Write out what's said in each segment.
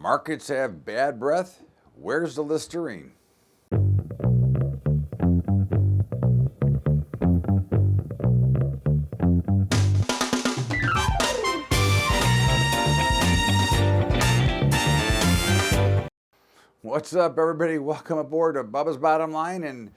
Markets have bad breath? Where's the Listerine? What's up, everybody? Welcome aboard to Bubba's Bottom Line. And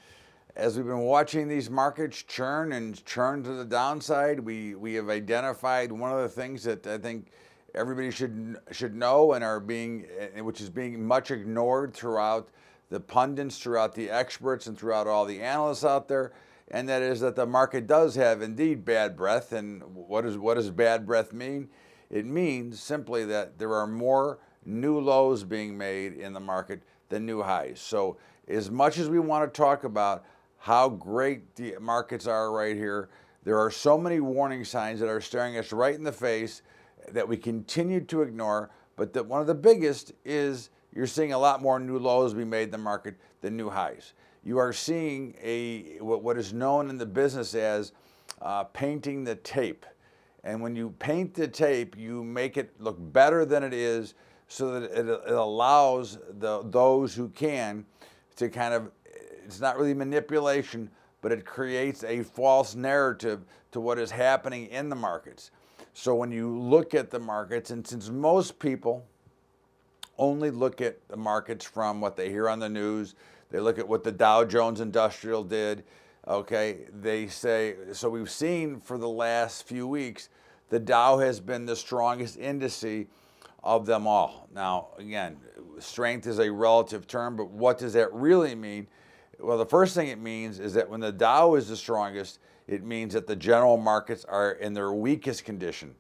as we've been watching these markets churn and churn to the downside, we have identified one of the things that I think everybody should know and which is being much ignored throughout the pundits, throughout the experts, and throughout all the analysts out there. And that is that the market does have indeed bad breath. And what does bad breath mean? It means simply that there are more new lows being made in the market than new highs. So as much as we want to talk about how great the markets are right here, there are so many warning signs that are staring us right in the face that we continue to ignore. But one of the biggest is you're seeing a lot more new lows be made in the market than new highs. You are seeing what is known in the business as painting the tape. And when you paint the tape, you make it look better than it is, so that it allows those who can to kind of, it's not really manipulation, but it creates a false narrative to what is happening in the markets. So when you look at the markets, and since most people only look at the markets from what they hear on the news, they look at what the Dow Jones Industrial did, okay, they say, so we've seen for the last few weeks, the Dow has been the strongest indice of them all. Now, again, strength is a relative term, but what does that really mean? Well, the first thing it means is that when the Dow is the strongest, it means that the general markets are in their weakest condition.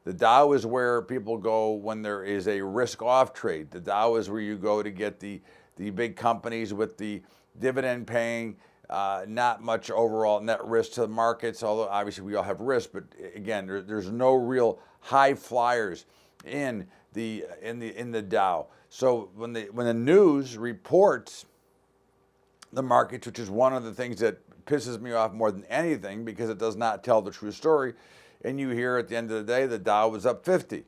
The Dow is where people go when there is a risk-off trade. The Dow is where you go to get the big companies with the dividend paying, not much overall net risk to the markets, although obviously we all have risk, but again, there's no real high flyers in the Dow. So when the news reports the markets, which is one of the things that pisses me off more than anything because it does not tell the true story, and you hear at the end of the day the Dow was up 50.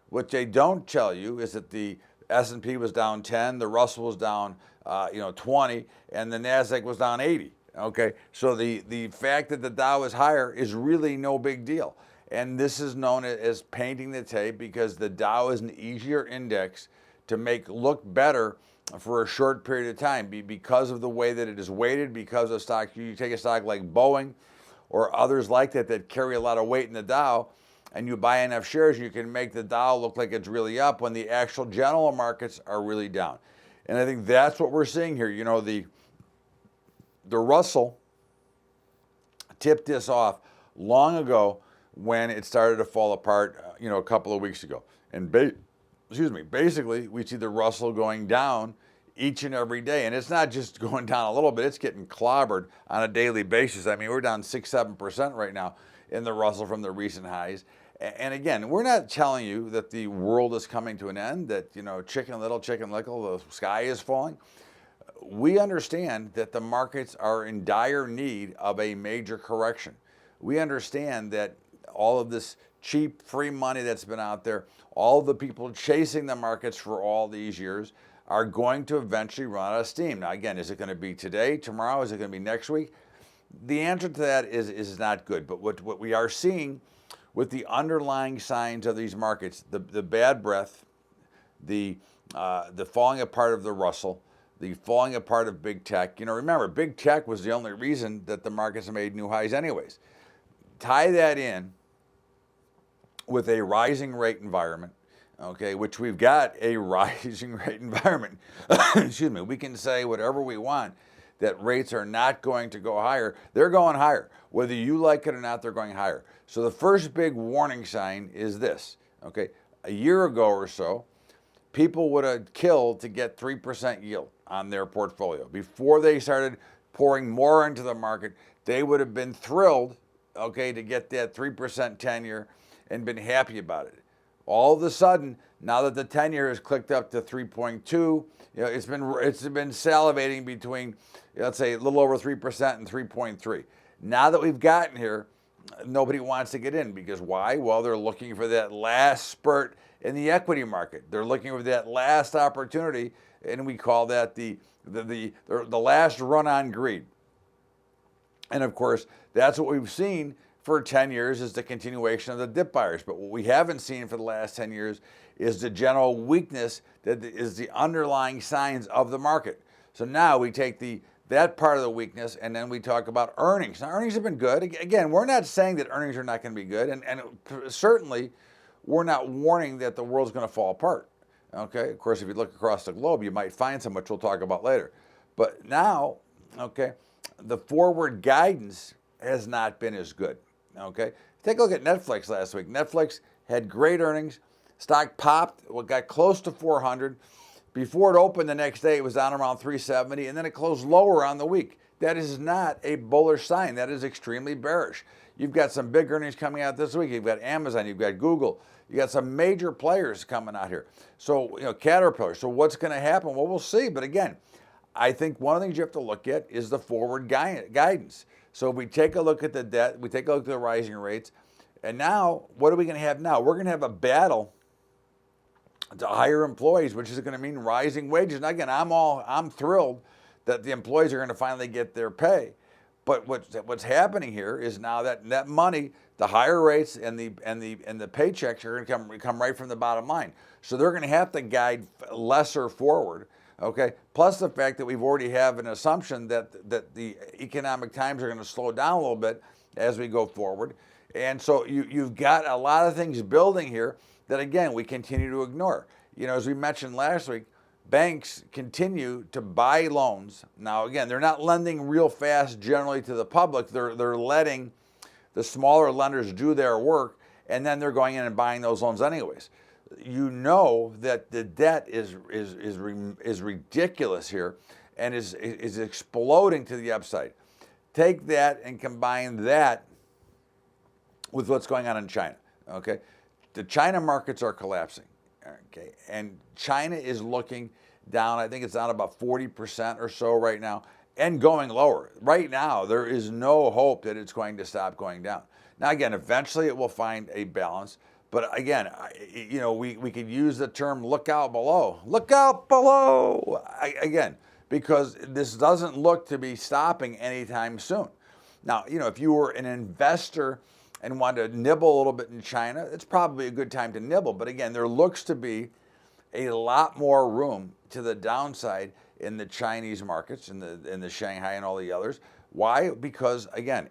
What they don't tell you is that the S&P was down 10, the Russell was down 20, and the Nasdaq was down 80. Okay, so the fact that the Dow is higher is really no big deal. And this is known as painting the tape because the Dow is an easier index to make look better for a short period of time because of the way that it is weighted, because of stocks. You take a stock like Boeing or others like that carry a lot of weight in the Dow, and you buy enough shares, you can make the Dow look like it's really up when the actual general markets are really down. And I think that's what we're seeing here. You know, the Russell tipped this off long ago when it started to fall apart, a couple of weeks ago. And basically, we see the Russell going down each and every day. And it's not just going down a little bit, it's getting clobbered on a daily basis. I mean, we're down 6-7% right now in the Russell from the recent highs. And again, we're not telling you that the world is coming to an end, that, chicken little, chicken little, the sky is falling. We understand that the markets are in dire need of a major correction. We understand that all of this cheap, free money that's been out there, all the people chasing the markets for all these years are going to eventually run out of steam. Now, again, is it going to be today, tomorrow? Is it going to be next week? The answer to that is not good. But what we are seeing with the underlying signs of these markets, the bad breath, the falling apart of the Russell, the falling apart of big tech. Remember, big tech was the only reason that the markets made new highs anyways. Tie that in with a rising rate environment, okay, which we've got a rising rate environment. Excuse me, we can say whatever we want, that rates are not going to go higher. They're going higher. Whether you like it or not, they're going higher. So the first big warning sign is this, okay? A year ago or so, people would have killed to get 3% yield on their portfolio. Before they started pouring more into the market, they would have been thrilled, okay, to get that 3% 10-year and been happy about it. All of a sudden, now that the 10-year has clicked up to 3.2, it's been salivating between, let's say, a little over 3% and 3.3. Now that we've gotten here, nobody wants to get in because why? Well, they're looking for that last spurt in the equity market. They're looking for that last opportunity, and we call that the last run on greed. And of course, that's what we've seen for 10 years is the continuation of the dip buyers. But what we haven't seen for the last 10 years is the general weakness that is the underlying signs of the market. So now we take that part of the weakness and then we talk about earnings. Now, earnings have been good. Again, we're not saying that earnings are not going to be good. And certainly, we're not warning that the world's going to fall apart. Okay, of course, if you look across the globe, you might find some, which we'll talk about later. But now, okay, the forward guidance has not been as good. Okay, take a look at Netflix last week. Netflix had great earnings. Stock popped, got close to 400. Before it opened the next day, it was down around 370, and then it closed lower on the week. That is not a bullish sign. That is extremely bearish. You've got some big earnings coming out this week. You've got Amazon, you've got Google, you got some major players coming out here. So, Caterpillar. So what's going to happen? Well, we'll see. But again, I think one of the things you have to look at is the forward guidance. So we take a look at the debt, we take a look at the rising rates, and now what are we going to have now? We're going to have a battle to hire employees, which is going to mean rising wages. And again, I'm thrilled that the employees are going to finally get their pay. But what's happening here is now that money, the higher rates and the paychecks are going to come right from the bottom line. So they're going to have to guide lesser forward. Okay. Plus the fact that we've already have an assumption that the economic times are going to slow down a little bit as we go forward. And so you've got a lot of things building here that, again, we continue to ignore. As we mentioned last week, banks continue to buy loans. Now, again, they're not lending real fast generally to the public. They're letting the smaller lenders do their work, and then they're going in and buying those loans anyways. You know that the debt is ridiculous here and is exploding to the upside. Take that and combine that with what's going on in China, okay? The China markets are collapsing, okay? And China is looking down. I think it's down about 40% or so right now and going lower. Right now, there is no hope that it's going to stop going down. Now, again, eventually it will find a balance. But again, we could use the term look out below. Look out below, again, because this doesn't look to be stopping anytime soon. Now, if you were an investor and want to nibble a little bit in China, it's probably a good time to nibble. But again, there looks to be a lot more room to the downside in the Chinese markets, in the Shanghai and all the others. Why? Because again,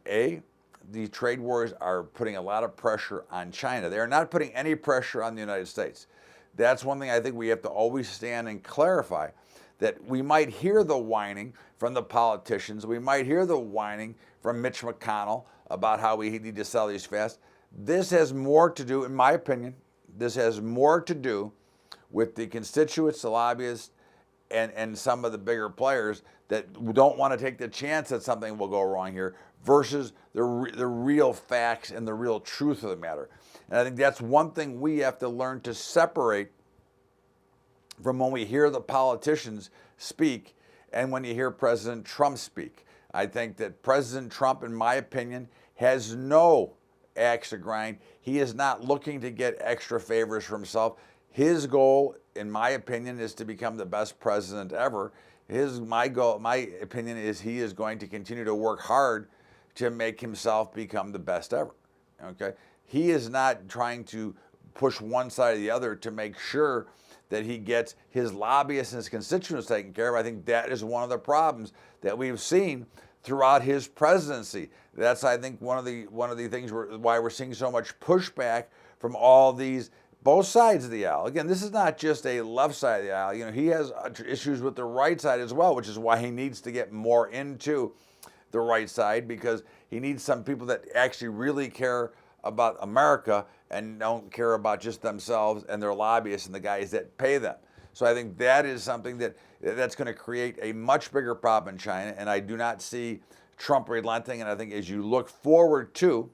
the trade wars are putting a lot of pressure on China. They are not putting any pressure on the United States. That's one thing I think we have to always stand and clarify, that we might hear the whining from the politicians. We might hear the whining from Mitch McConnell about how we need to sell these fast. This has more to do, in my opinion, this has more to do with the constituents, the lobbyists, and some of the bigger players that don't want to take the chance that something will go wrong here versus the real facts and the real truth of the matter. And I think that's one thing we have to learn to separate from when we hear the politicians speak and when you hear President Trump speak. I think that President Trump, in my opinion, has no axe to grind. He is not looking to get extra favors for himself. His goal, in my opinion, is to become the best president ever. My opinion is he is going to continue to work hard to make himself become the best ever. Okay? He is not trying to push one side or the other to make sure that he gets his lobbyists and his constituents taken care of. I think that is one of the problems that we've seen throughout his presidency. That's, I think, one of the things why we're seeing so much pushback from all these, both sides of the aisle. Again, this is not just a left side of the aisle. He has issues with the right side as well, which is why he needs to get more into the right side, because he needs some people that actually really care about America and don't care about just themselves and their lobbyists and the guys that pay them. So I think that is something that's going to create a much bigger problem in China, and I do not see Trump relenting. And I think as you look forward to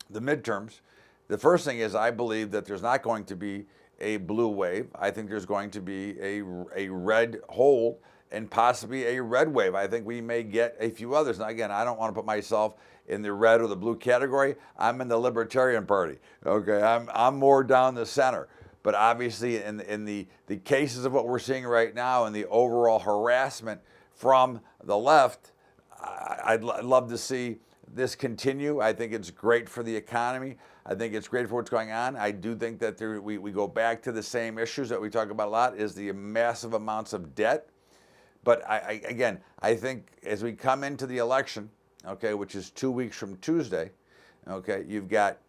the midterms, the first thing is I believe that there's not going to be a blue wave. I think there's going to be a red hold, and possibly a red wave. I think we may get a few others. Now, again, I don't want to put myself in the red or the blue category. I'm in the Libertarian Party. Okay, I'm more down the center. But obviously, in the cases of what we're seeing right now and the overall harassment from the left, I'd love to see this continue. I think it's great for the economy. I think it's great for what's going on. I do think that we go back to the same issues that we talk about a lot, is the massive amounts of debt. But again, I think as we come into the election, okay, which is 2 weeks from Tuesday, okay, you've got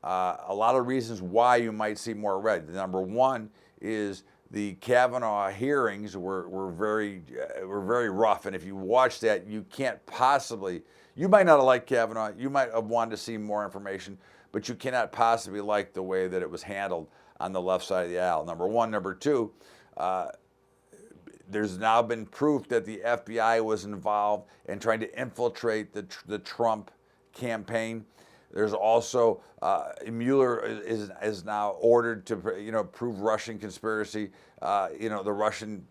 a lot of reasons why you might see more red. Number one is the Kavanaugh hearings were very rough, and if you watch that, you can't possibly. You might not have liked Kavanaugh. You might have wanted to see more information, but you cannot possibly like the way that it was handled on the left side of the aisle. Number one. Number two, there's now been proof that the FBI was involved in trying to infiltrate the Trump campaign. There's also Mueller is now ordered to prove Russian conspiracy. The Russian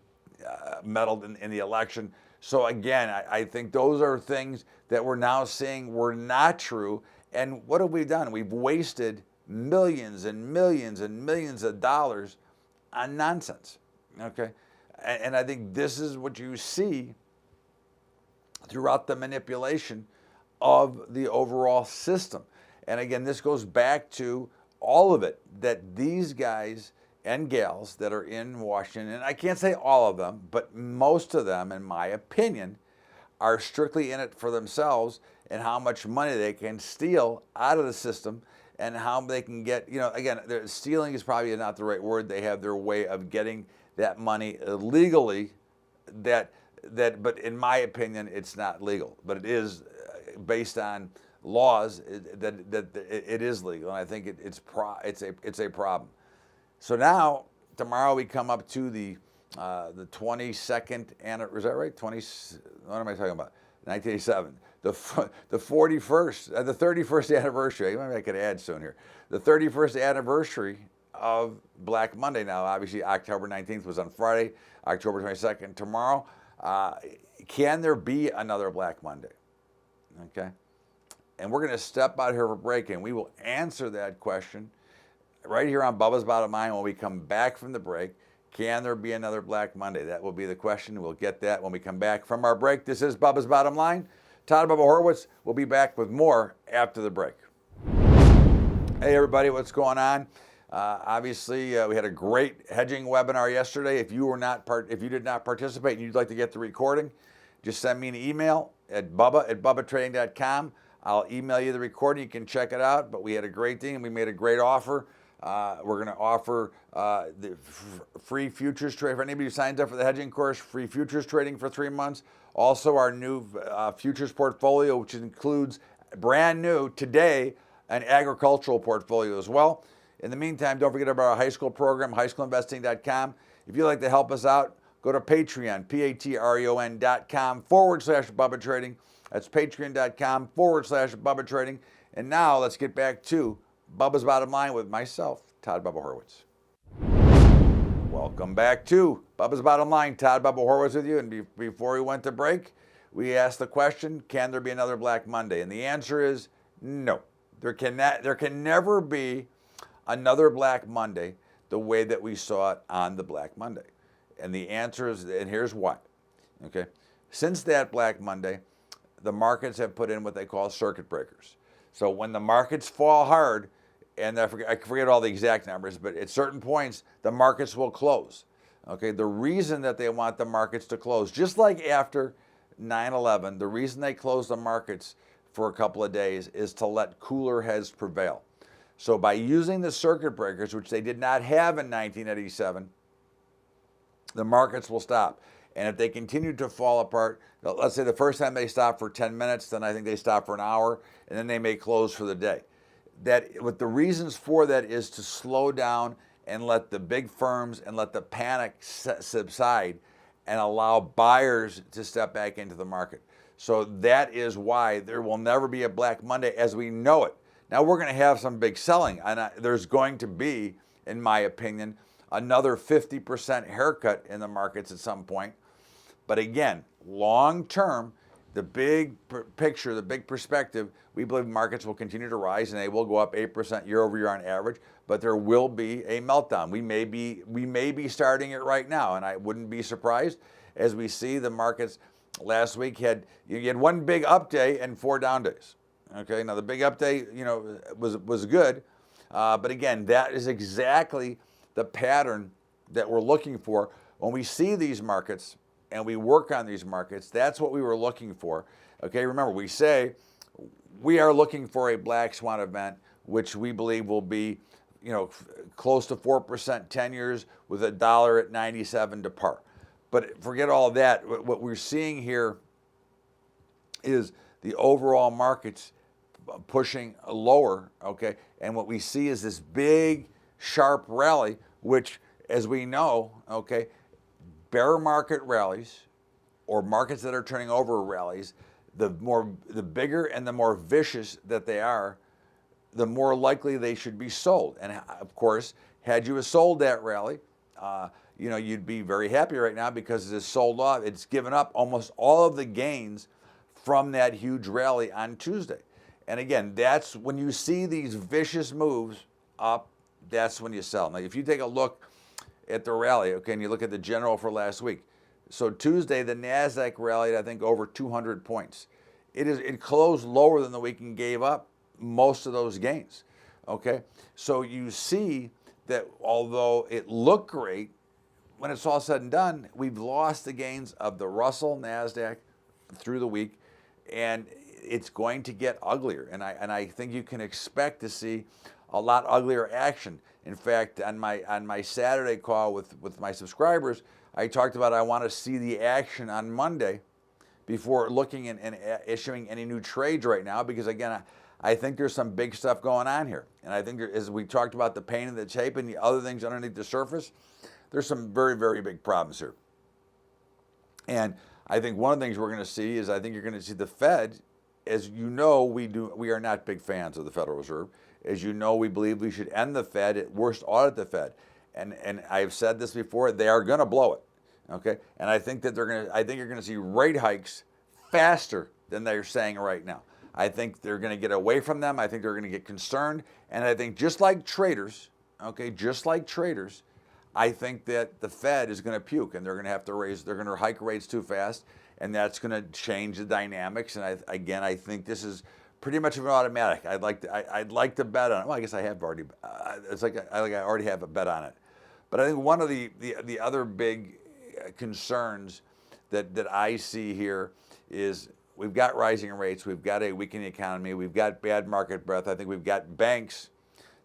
meddled in the election. So again, I think those are things that we're now seeing were not true. And what have we done? We've wasted millions and millions and millions of dollars on nonsense. Okay, and I think this is what you see throughout the manipulation of the overall system. And again, this goes back to all of it, that these guys and gals that are in Washington, and I can't say all of them, but most of them, in my opinion, are strictly in it for themselves and how much money they can steal out of the system and how they can get, again, stealing is probably not the right word. They have their way of getting that money illegally but in my opinion, it's not legal, but it is based on laws that it is legal, and I think it's a problem. So now tomorrow we come up to the 22nd anniversary. Is that right? What am I talking about? 1987. The 41st, the 31st anniversary. Maybe I could add soon here. The 31st anniversary of Black Monday. Now, obviously, October 19th was on Friday. October 22nd tomorrow. Can there be another Black Monday? Okay. And we're going to step out here for break, and we will answer that question right here on Bubba's Bottom Line when we come back from the break. Can there be another Black Monday? That will be the question. We'll get that when we come back from our break. This is Bubba's Bottom Line. Todd Bubba Horowitz will be back with more after the break. Hey, everybody, what's going on? Obviously, we had a great hedging webinar yesterday. If you did not participate and you'd like to get the recording, just send me an email at bubba@bubbatrading.com. I'll email you the recording. You can check it out. But we had a great thing, and we made a great offer. We're going to offer the free futures trade for anybody who signs up for the hedging course, free futures trading for 3 months. Also, our new futures portfolio, which includes brand new today, an agricultural portfolio as well. In the meantime, don't forget about our high school program, highschoolinvesting.com. If you'd like to help us out, go to Patreon, patreon.com/Bubba Trading. That's patreon.com/Bubba Trading. And now let's get back to Bubba's Bottom Line with myself, Todd Bubba Horowitz. Welcome back to Bubba's Bottom Line. Todd Bubba Horowitz with you. And before we went to break, we asked the question, can there be another Black Monday? And the answer is no. There can never be another Black Monday the way that we saw it on the Black Monday. And the answer is, and here's why. Okay. Since that Black Monday, the markets have put in what they call circuit breakers. So when the markets fall hard, and I forget all the exact numbers, but at certain points, the markets will close. Okay, the reason that they want the markets to close, just like after 9/11, the reason they closed the markets for a couple of days is to let cooler heads prevail. So by using the circuit breakers, which they did not have in 1987, the markets will stop. And if they continue to fall apart, let's say the first time they stop for 10 minutes, then I think they stop for an hour, and then they may close for the day. What the reasons for that is to slow down and let the big firms and let the panic subside and allow buyers to step back into the market. So that is why there will never be a Black Monday as we know it. Now we're going to have some big selling, and there's going to be, in my opinion, another 50% haircut in the markets at some point. But again, long term, the big picture, the big perspective, we believe markets will continue to rise and they will go up 8% year over year on average, but there will be a meltdown. We may be starting it right now, and I wouldn't be surprised as we see the markets last week you had one big up day and 4 down days. Okay, now the big up day, was good, but again, that is exactly the pattern that we're looking for when we see these markets and we work on these markets. That's what we were looking for. Okay, remember, we say we are looking for a black swan event, which we believe will be, close to 4% 10 years with $1 at 97 to par. But forget all that. What we're seeing here is the overall markets pushing lower, okay? And what we see is this big, sharp rally, which, as we know, okay, bear market rallies or markets that are turning over rallies, the bigger and the more vicious that they are, the more likely they should be sold. And of course, had you sold that rally, you'd be very happy right now because it's sold off. It's given up almost all of the gains from that huge rally on Tuesday. And again, that's when you see these vicious moves up, that's when you sell. Now, if you take a look at the rally, okay, and you look at the general for last week. So Tuesday, the NASDAQ rallied, I think, over 200 points. It closed lower than the week and gave up most of those gains, okay? So you see that although it looked great, when it's all said and done, we've lost the gains of the Russell, NASDAQ through the week, and it's going to get uglier. And I think you can expect to see a lot uglier action. In fact, on my Saturday call with my subscribers, I talked about I want to see the action on Monday before looking and issuing any new trades right now, because again, I think there's some big stuff going on here. And I think as we talked about the pain in the tape and the other things underneath the surface, there's some very, very big problems here. And I think one of the things we're going to see is I think you're going to see the Fed, as you know, we are not big fans of the Federal Reserve. As you know, we believe we should end the Fed, at worst audit the Fed. And I've said this before, they are going to blow it. Okay? And I think that you're going to see rate hikes faster than they're saying right now. I think they're going to get away from them. I think they're going to get concerned. And I think just like traders, okay, I think that the Fed is going to puke and they're going to have to they're going to hike rates too fast, and that's going to change the dynamics. And I think this is pretty much of an automatic. I'd like to bet on it. Well, I guess I have already. It's like I already have a bet on it. But I think one of the other big concerns that I see here is we've got rising rates, we've got a weakening economy, we've got bad market breadth. I think we've got banks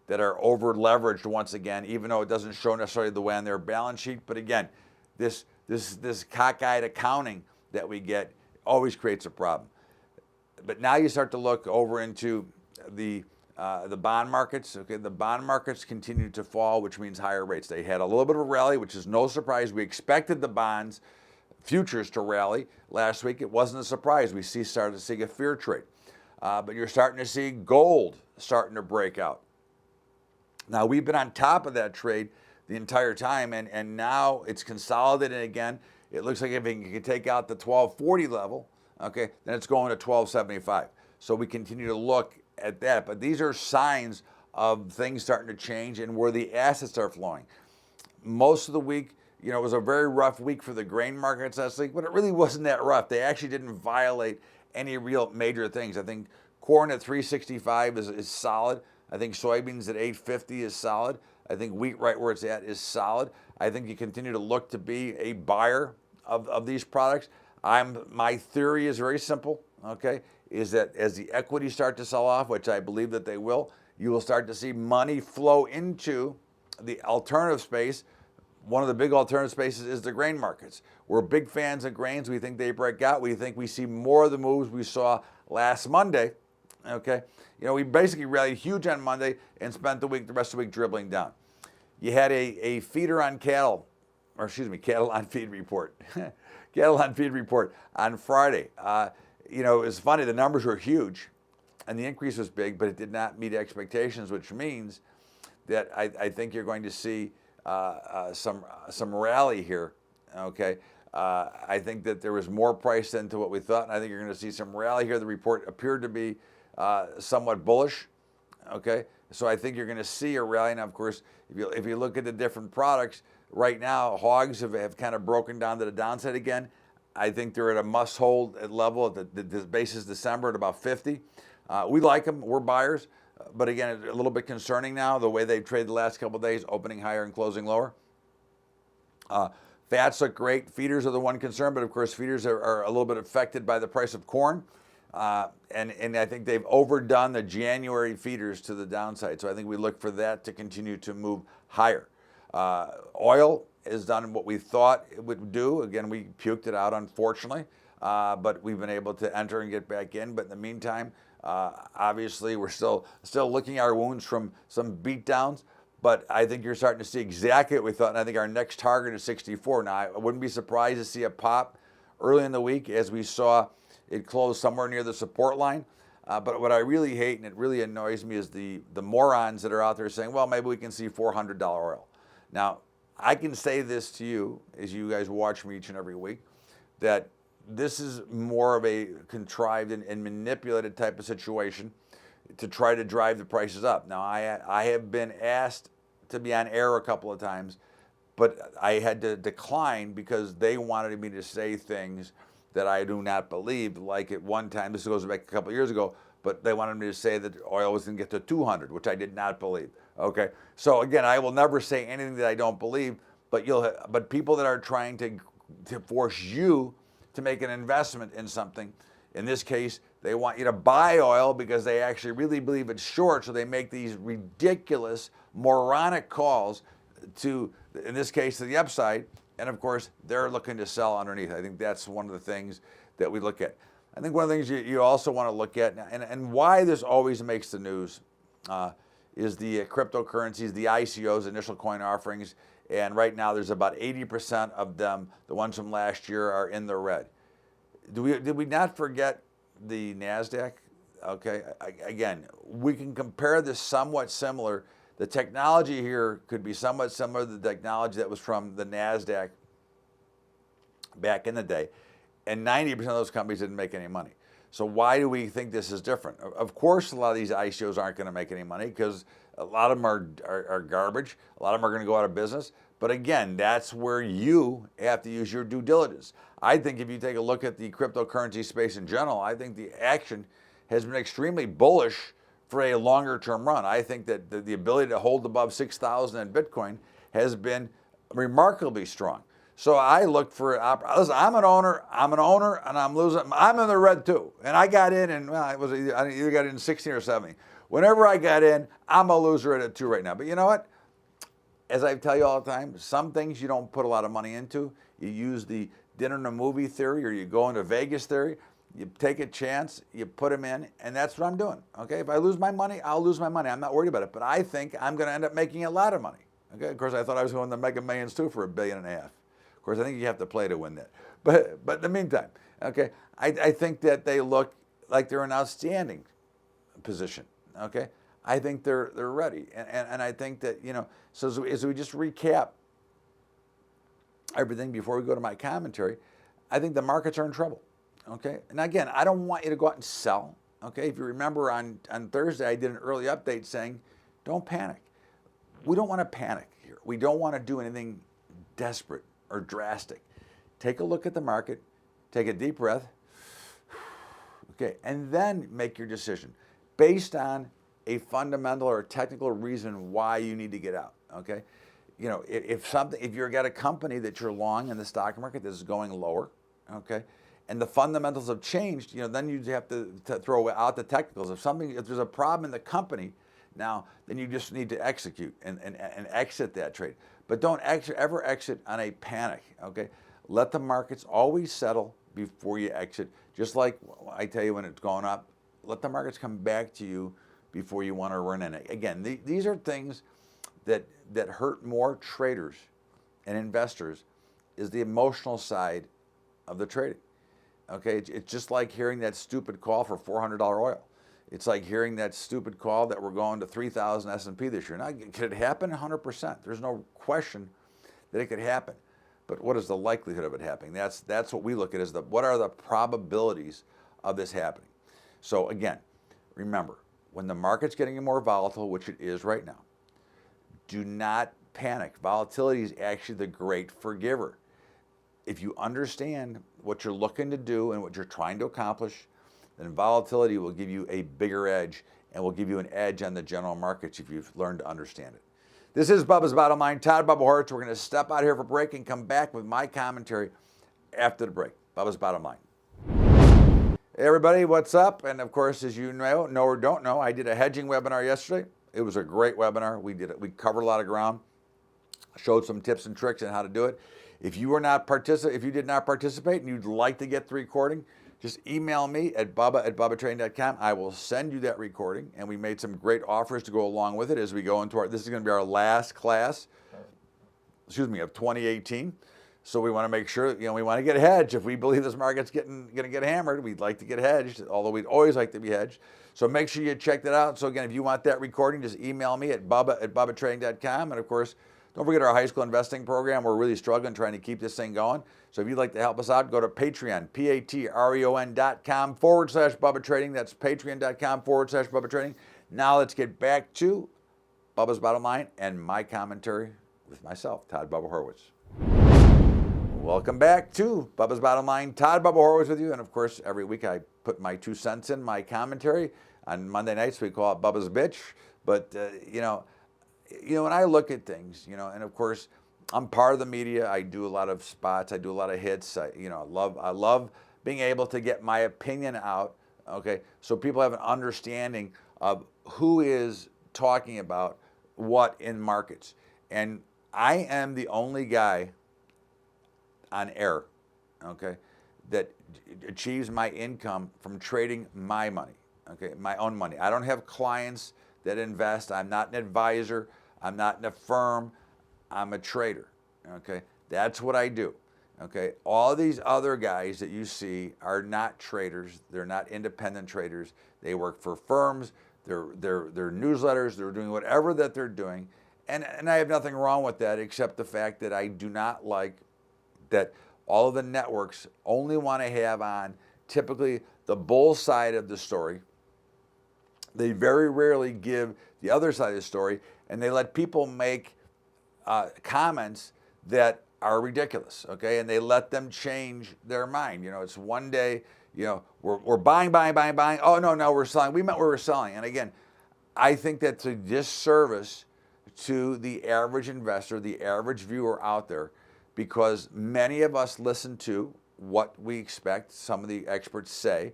that are over leveraged once again, even though it doesn't show necessarily the way on their balance sheet. But again, this cockeyed accounting that we get always creates a problem. But now you start to look over into the bond markets. Okay, the bond markets continue to fall, which means higher rates. They had a little bit of a rally, which is no surprise. We expected the bonds futures to rally last week. It wasn't a surprise. We started to see a fear trade. But you're starting to see gold starting to break out. Now, we've been on top of that trade the entire time, and now it's consolidated again. It looks like if it can take out the 1240 level, okay, then it's going to 1275. So we continue to look at that. But these are signs of things starting to change and where the assets are flowing. Most of the week, it was a very rough week for the grain markets last week, but it really wasn't that rough. They actually didn't violate any real major things. I think corn at 365 is solid. I think soybeans at 850 is solid. I think wheat right where it's at is solid. I think you continue to look to be a buyer of these products. My theory is very simple, okay, is that as the equities start to sell off, which I believe that they will, you will start to see money flow into the alternative space. One of the big alternative spaces is the grain markets. We're big fans of grains. We think they break out. We think we see more of the moves we saw last Monday. Okay, we basically rallied huge on Monday and spent the rest of the week dribbling down. You had a feeder on cattle, or excuse me, cattle on feed report. Cattle on feed report on Friday. It was funny. The numbers were huge, and the increase was big, but it did not meet expectations, which means that I think you're going to see some rally here. Okay, I think that there was more priced into what we thought, and I think you're going to see some rally here. The report appeared to be somewhat bullish. Okay, so I think you're going to see a rally. Now, of course, if you look at the different products right now, hogs have kind of broken down to the downside again. I think they're at a must-hold level at the basis December at about 50. We like them. We're buyers. But again, a little bit concerning now, the way they've traded the last couple of days, opening higher and closing lower. Fats look great. Feeders are the one concern, but of course, feeders are a little bit affected by the price of corn. And I think they've overdone the January feeders to the downside. So I think we look for that to continue to move higher. Oil has done what we thought it would do. Again, we puked it out, unfortunately, but we've been able to enter and get back in. But in the meantime, obviously, we're still licking our wounds from some beatdowns. But I think you're starting to see exactly what we thought. And I think our next target is 64. Now, I wouldn't be surprised to see a pop early in the week as we saw it close somewhere near the support line. But what I really hate, and it really annoys me, is the morons that are out there saying, well, maybe we can see $400 oil. Now, I can say this to you, as you guys watch me each and every week, that this is more of a contrived and manipulated type of situation to try to drive the prices up. Now, I have been asked to be on air a couple of times, but I had to decline because they wanted me to say things that I do not believe. Like at one time, this goes back a couple of years ago, but they wanted me to say that oil was going to get to 200, which I did not believe. Okay, so again, I will never say anything that I don't believe, but people that are trying to force you to make an investment in something, in this case, they want you to buy oil because they actually really believe it's short, so they make these ridiculous, moronic calls to, in this case, to the upside, and of course, they're looking to sell underneath. I think that's one of the things that we look at. I think one of the things you also want to look at, and why this always makes the news, is the cryptocurrencies, the ICOs, initial coin offerings, and right now there's about 80% of them, the ones from last year, are in the red. Did we not forget the NASDAQ? Okay, again, we can compare this somewhat similar. The technology here could be somewhat similar to the technology that was from the NASDAQ back in the day, and 90% of those companies didn't make any money. So why do we think this is different? Of course, a lot of these ICOs aren't going to make any money because a lot of them are garbage. A lot of them are going to go out of business. But again, that's where you have to use your due diligence. I think if you take a look at the cryptocurrency space in general, I think the action has been extremely bullish for a longer term run. I think that the ability to hold above 6,000 in Bitcoin has been remarkably strong. So I look for, listen, I'm an owner, and I'm losing. I'm in the red too. And I got in, and well, I either got in 16 or 70. Whenever I got in, I'm a loser at it too right now. But you know what? As I tell you all the time, some things you don't put a lot of money into. You use the dinner and a movie theory, or you go into Vegas theory. You take a chance, you put them in, and that's what I'm doing. Okay, if I lose my money, I'll lose my money. I'm not worried about it. But I think I'm going to end up making a lot of money. Okay, of course, I thought I was going to Mega Millions too for $1.5 billion. Of course, I think you have to play to win that. But in the meantime, okay, I think that they look like they're in an outstanding position. Okay, I think they're ready, and I think that, you know. So as we just recap everything before we go to my commentary, I think the markets are in trouble. Okay, and again, I don't want you to go out and sell. Okay, if you remember on Thursday, I did an early update saying, don't panic. We don't want to panic here. We don't want to do anything desperate or drastic. Take a look at the market, take a deep breath, okay, and then make your decision based on a fundamental or technical reason why you need to get out. Okay, you know, if you've got a company that you're long in the stock market that is going lower, okay, and the fundamentals have changed, you know, then you have to throw out the technicals. If there's a problem in the company now, then you just need to execute and exit that trade. But don't ever exit on a panic, okay? Let the markets always settle before you exit. Just like I tell you when it's going up, let the markets come back to you before you want to run in it. Again, these are things that hurt more traders and investors, is the emotional side of the trading. Okay, it's just like hearing that stupid call for $400 oil. It's like hearing that stupid call that we're going to 3,000 S&P this year. Now, could it happen? 100%. There's no question that it could happen. but what is the likelihood of it happening? That's what we look at, is what are the probabilities of this happening. So again, remember, when the market's getting more volatile, which it is right now, do not panic. Volatility is actually the great forgiver. If you understand what you're looking to do and what you're trying to accomplish, then volatility will give you a bigger edge and will give you an edge on the general markets if you've learned to understand it. This is Bubba's Bottom Line. Todd Bubba Horwitz. We're going to step out here for break and come back with my commentary after the break. Bubba's Bottom Line. Hey everybody, what's up? And of course, as you know or don't know, I did a hedging webinar yesterday. It was a great webinar. We covered a lot of ground, showed some tips and tricks on how to do it. If you did not participate and you'd like to get the recording, just email me at bubba@bubbatrading.com. I will send you that recording, and we made some great offers to go along with it as we go into this is going to be our last class, of 2018. So we want to make sure, we want to get hedged. If we believe this market's going to get hammered, we'd like to get hedged, although we'd always like to be hedged. So make sure you check that out. So again, if you want that recording, just email me at bubba@bubbatrading.com. And of course, don't forget our high school investing program. We're really struggling trying to keep this thing going. So if you'd like to help us out, go to Patreon, patreon.com/Bubba Trading. That's patreon.com/Bubba Trading. Now let's get back to Bubba's Bottom Line and my commentary with myself, Todd Bubba Horwitz. Welcome back to Bubba's Bottom Line. Todd Bubba Horwitz with you. And of course, every week I put my 2 cents in my commentary. On Monday nights, we call it Bubba's Bitch. But, when I look at things, and of course, I'm part of the media. I do a lot of spots. I do a lot of hits. I love being able to get my opinion out, okay, so people have an understanding of who is talking about what in markets. And I am the only guy on air, okay, that achieves my income from trading my money, okay, my own money. I don't have clients that invest. I'm not an advisor. I'm not in a firm. I'm a trader, okay? That's what I do, okay? All these other guys that you see are not traders. They're not independent traders. They work for firms. They're newsletters. They're doing whatever that they're doing. And I have nothing wrong with that, except the fact that I do not like that all of the networks only want to have on typically the bull side of the story. They very rarely give the other side of the story, and they let people make comments that are ridiculous, okay? And they let them change their mind. It's one day, we're buying. Oh, no, we're selling. We meant we were selling. And again, I think that's a disservice to the average investor, the average viewer out there, because many of us listen to what we expect some of the experts say,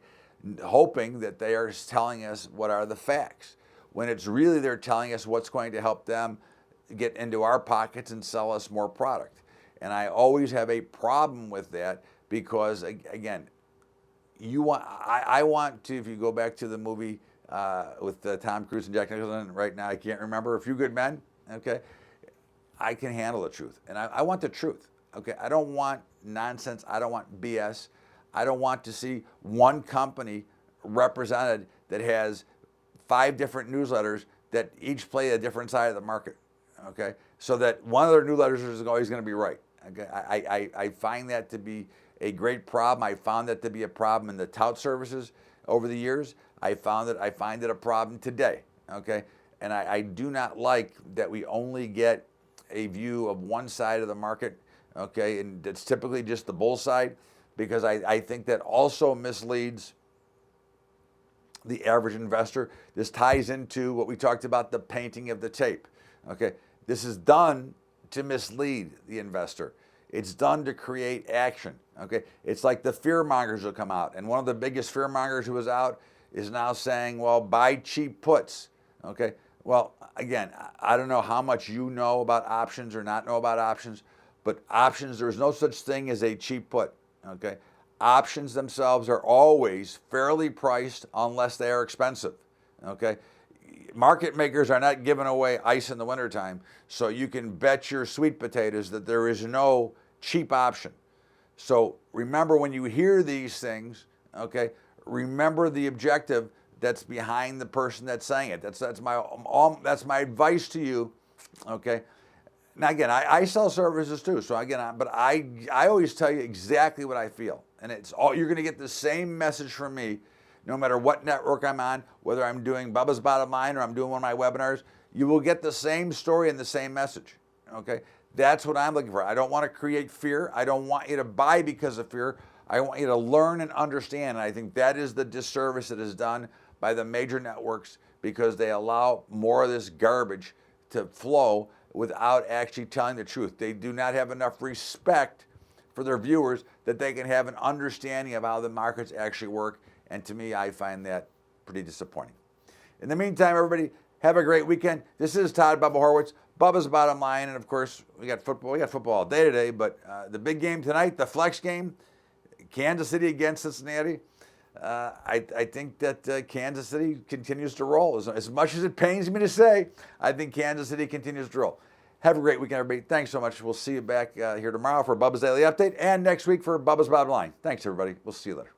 hoping that they are telling us what are the facts, when it's really they're telling us what's going to help them get into our pockets and sell us more product. And I always have a problem with that because, again, I want to, if you go back to the movie with Tom Cruise and Jack Nicholson, right now I can't remember, A Few Good Men, okay? I can handle the truth, and I want the truth, okay? I don't want nonsense. I don't want BS. I don't want to see one company represented that has 5 different newsletters that each play a different side of the market, okay? So that one of their newsletters is always going to be right, okay? I find that to be a great problem. I found that to be a problem in the tout services over the years. I find it a problem today, okay? And I do not like that we only get a view of one side of the market, okay? And it's typically just the bull side, because I think that also misleads the average investor. This ties into what we talked about, the painting of the tape, okay? This is done to mislead the investor. It's done to create action, okay? It's like the fear mongers will come out, and one of the biggest fear mongers who was out is now saying, well, buy cheap puts, okay? Well, again, I don't know how much you know about options or not know about options, but options, there's no such thing as a cheap put, okay? Options themselves are always fairly priced unless they are expensive, okay? Market makers are not giving away ice in the wintertime, so you can bet your sweet potatoes that there is no cheap option. So remember, when you hear these things, okay, remember the objective that's behind the person that's saying it. That's my advice to you, okay? Now again, I sell services too. So again, but I always tell you exactly what I feel, and it's all you're going to get the same message from me, no matter what network I'm on, whether I'm doing Bubba's Bottom Line or I'm doing one of my webinars. You will get the same story and the same message. Okay, that's what I'm looking for. I don't want to create fear. I don't want you to buy because of fear. I want you to learn and understand. And I think that is the disservice that is done by the major networks because they allow more of this garbage to flow without actually telling the truth. They do not have enough respect for their viewers that they can have an understanding of how the markets actually work. And to me, I find that pretty disappointing. In the meantime, everybody, have a great weekend. This is Todd Bubba Horwitz, Bubba's Bottom Line. And of course, we got football. We got football all day today, but the big game tonight, the flex game, Kansas City against Cincinnati. I think that Kansas City continues to roll. As much as it pains me to say, I think Kansas City continues to roll. Have a great weekend, everybody. Thanks so much. We'll see you back here tomorrow for Bubba's Daily Update and next week for Bubba's Bottom Line. Thanks, everybody. We'll see you later.